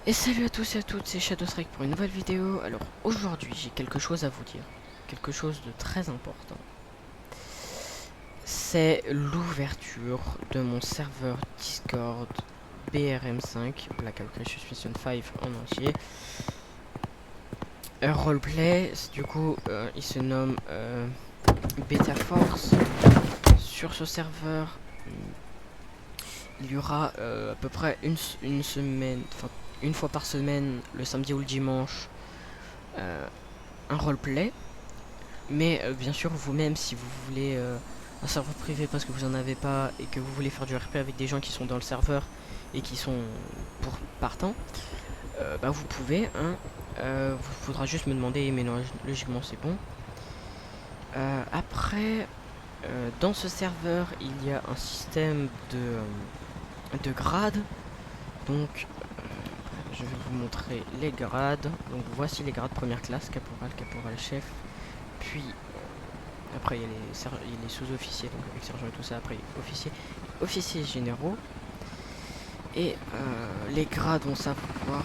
Et salut à tous et à toutes, c'est Shadowstrike pour une nouvelle vidéo. Alors aujourd'hui j'ai quelque chose à vous dire, quelque chose de très important. C'est l'ouverture de mon serveur Discord BRM5, Black Ops Suspicion 5 en entier. Roleplay, du coup il se nomme Beta Force. Sur ce serveur, il y aura à peu près une semaine, enfin une fois par semaine, le samedi ou le dimanche, un roleplay. Mais bien sûr, vous-même, si vous voulez un serveur privé parce que vous en avez pas et que vous voulez faire du RP avec des gens qui sont dans le serveur et qui sont pour partant, bah vous pouvez. Hein, vous faudra juste me demander, mais non, logiquement c'est bon. Après, dans ce serveur, il y a un système de grades. Donc, je vais vous montrer les grades. Donc, voici les grades première classe, caporal, caporal chef, puis après, il y a les sous-officiers, donc avec sergent et tout ça. Après, officiers, officiers généraux. Et les grades vont savoir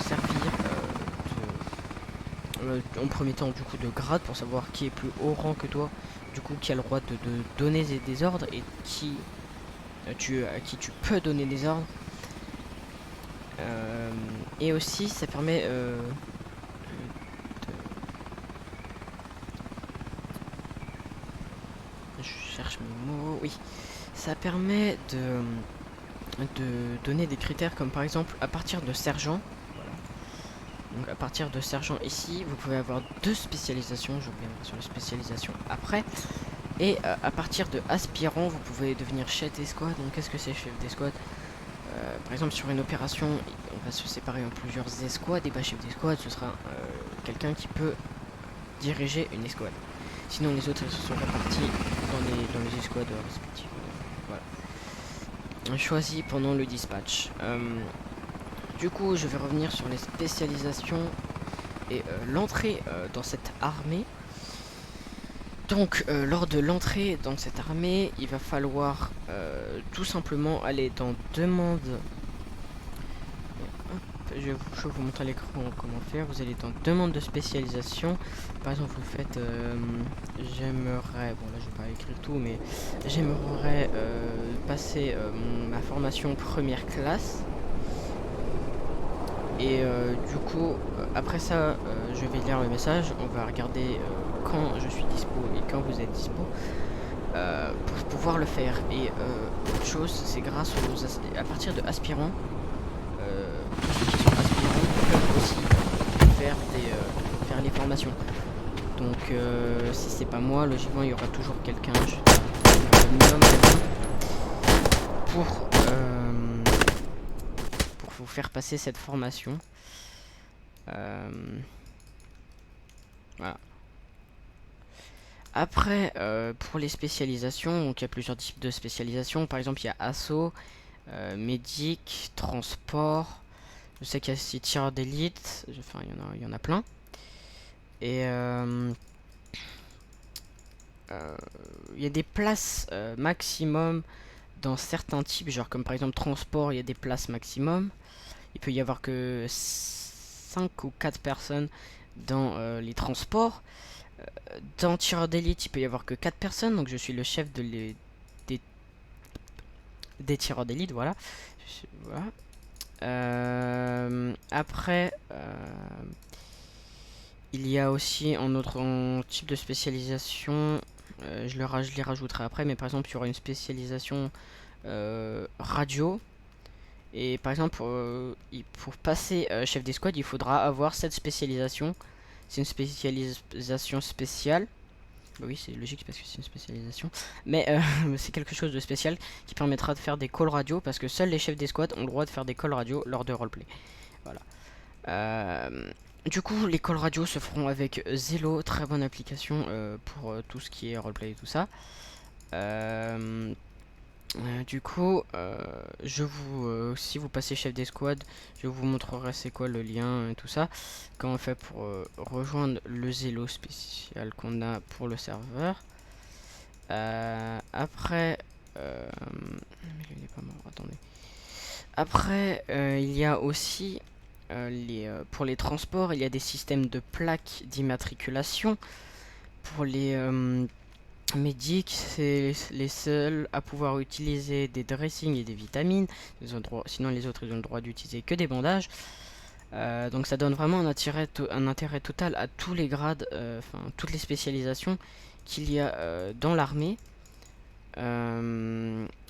servir en premier temps du coup de grade pour savoir qui est plus haut rang que toi, du coup qui a le droit de donner des ordres et à qui tu peux donner des ordres. Et aussi, ça permet je cherche mes mots. Oui, ça permet de donner des critères comme par exemple à partir de sergent. Donc à partir de sergent ici, vous pouvez avoir deux spécialisations, je reviendrai sur les spécialisations après. Et à partir de aspirant, vous pouvez devenir chef d'escouade. Donc qu'est-ce que c'est chef d'escouade? Par exemple sur une opération, on va se séparer en plusieurs escouades. Et bah chef d'escouade, ce sera quelqu'un qui peut diriger une escouade. Sinon les autres se sont répartis dans les escouades respectives. Voilà. Choisi pendant le dispatch. Du coup, je vais revenir sur les spécialisations et l'entrée dans cette armée. Donc, lors de l'entrée dans cette armée, il va falloir tout simplement aller dans demande. Hop, je vais vous montrer à l'écran comment faire. Vous allez dans demande de spécialisation. Par exemple, vous faites j'aimerais, bon là je vais pas écrire tout, mais j'aimerais passer ma formation première classe. Et du coup, après ça, je vais lire le message. On va regarder quand je suis dispo et quand vous êtes dispo pour pouvoir le faire. Et autre chose, c'est grâce à partir de aspirants, tous ceux qui sont aspirants peuvent aussi faire les formations. Donc, si c'est pas moi, logiquement, il y aura toujours quelqu'un un minimum pour vous faire passer cette formation. Voilà. Après, pour les spécialisations, donc il y a plusieurs types de spécialisations. Par exemple, il y a assaut, médic, transport. Je sais qu'il y a aussi tireur d'élite. Enfin, il y en a plein. Et il y a des places maximum dans certains types, genre comme par exemple transport, il y a des places maximum. Il peut y avoir que 5 ou 4 personnes dans les transports. Dans tireur d'élite, il peut y avoir que 4 personnes, donc je suis le chef des tireurs d'élite, voilà. Voilà. Après, il y a aussi un autre type de spécialisation. Je les rajouterai après, mais par exemple, il y aura une spécialisation radio. Et par exemple, pour passer chef d'escouade, il faudra avoir cette spécialisation. C'est une spécialisation spéciale. Bah oui, c'est logique parce que c'est une spécialisation. Mais c'est quelque chose de spécial qui permettra de faire des calls radio parce que seuls les chefs d'escouade ont le droit de faire des calls radio lors de roleplay. Voilà. Du coup, les calls radio se feront avec Zelo, très bonne application pour tout ce qui est roleplay et tout ça. Du coup, si vous passez chef d'escouade, je vous montrerai c'est quoi le lien et tout ça. Comment on fait pour rejoindre le Zelo spécial qu'on a pour le serveur. Après, mais il n'est pas mort, attendez. Après, il y a aussi pour les transports, il y a des systèmes de plaques d'immatriculation. Pour les médics, c'est les seuls à pouvoir utiliser des dressings et des vitamines. Sinon les autres ils ont le droit d'utiliser que des bandages. Donc ça donne vraiment un intérêt total à tous les grades, enfin toutes les spécialisations qu'il y a dans l'armée.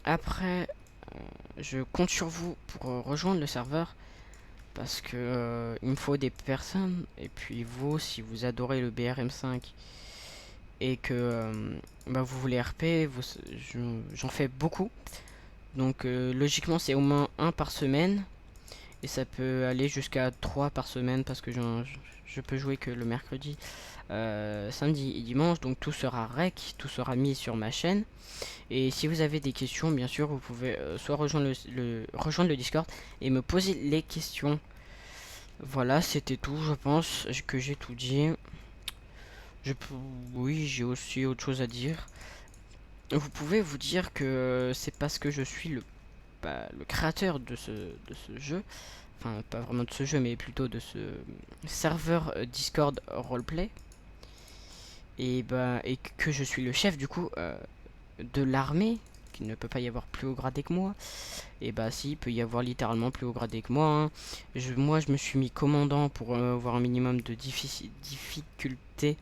Après, je compte sur vous pour rejoindre le serveur parce que il me faut des personnes. Et puis vous, si vous adorez le BRM5 et que bah, vous voulez RP, j'en fais beaucoup. Donc logiquement c'est au moins un par semaine. Et ça peut aller jusqu'à 3 par semaine parce que je peux jouer que le mercredi, samedi et dimanche. Donc tout sera rec, tout sera mis sur ma chaîne. Et si vous avez des questions, bien sûr, vous pouvez soit rejoindre rejoindre le Discord et me poser les questions. Voilà, c'était tout, je pense que j'ai tout dit. Oui, j'ai aussi autre chose à dire. Vous pouvez vous dire que c'est parce que je suis le créateur de ce jeu, enfin pas vraiment de ce jeu mais plutôt de ce serveur Discord roleplay, et que je suis le chef du coup de l'armée, qu'il ne peut pas y avoir plus haut gradé que moi. Et bah si, il peut y avoir littéralement plus haut gradé que moi, hein. Moi je me suis mis commandant pour avoir un minimum de difficulté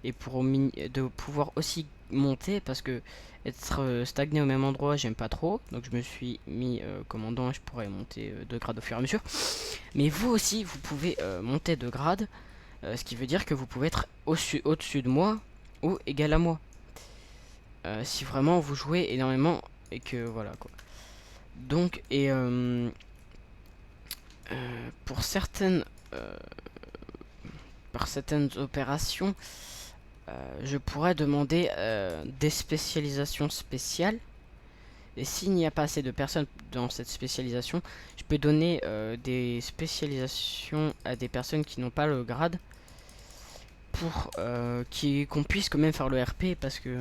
et pour de pouvoir aussi monter, parce que être stagné au même endroit j'aime pas trop, donc je me suis mis commandant et je pourrais monter de grade au fur et à mesure. Mais vous aussi vous pouvez monter de grade, ce qui veut dire que vous pouvez être au-dessus de moi ou égal à moi, si vraiment vous jouez énormément et que voilà quoi. Donc pour certaines opérations, je pourrais demander des spécialisations spéciales. Et s'il n'y a pas assez de personnes dans cette spécialisation, je peux donner des spécialisations à des personnes qui n'ont pas le grade pour qu'on puisse quand même faire le RP, parce que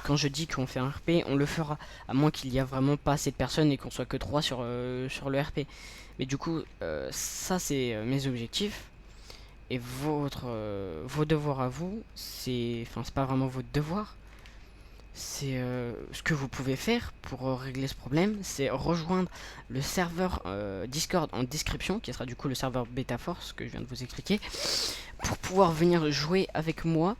quand je dis qu'on fait un RP, on le fera, à moins qu'il y a vraiment pas assez de personnes et qu'on soit que 3 sur le RP. Mais du coup, ça c'est mes objectifs. Et vos devoirs à vous, enfin c'est pas vraiment votre devoir, c'est ce que vous pouvez faire pour régler ce problème, c'est rejoindre le serveur Discord en description, qui sera du coup le serveur Beta Force que je viens de vous expliquer, pour pouvoir venir jouer avec moi,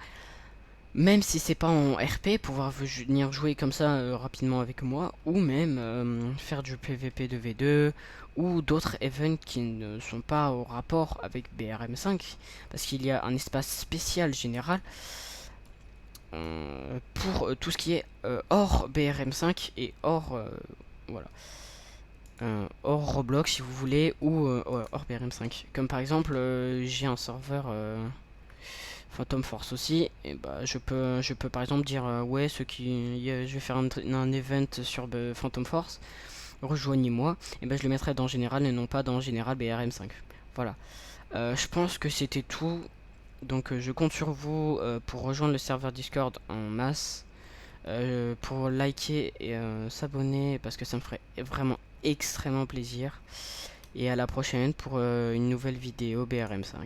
même si c'est pas en RP, pouvoir venir jouer comme ça rapidement avec moi, ou même faire du PVP de V2 ou d'autres events qui ne sont pas au rapport avec BRM5, parce qu'il y a un espace spécial général pour tout ce qui est hors BRM5 et hors voilà, hors Roblox si vous voulez, ou hors BRM5. Comme par exemple j'ai un serveur Phantom Force aussi, et bah je peux par exemple dire ouais, je vais faire un event sur Phantom Force, rejoignez-moi, et bah je le mettrai dans général et non pas dans général BRM5. Voilà. Je pense que c'était tout. Donc je compte sur vous pour rejoindre le serveur Discord en masse, pour liker et s'abonner, parce que ça me ferait vraiment extrêmement plaisir. Et à la prochaine pour une nouvelle vidéo BRM5.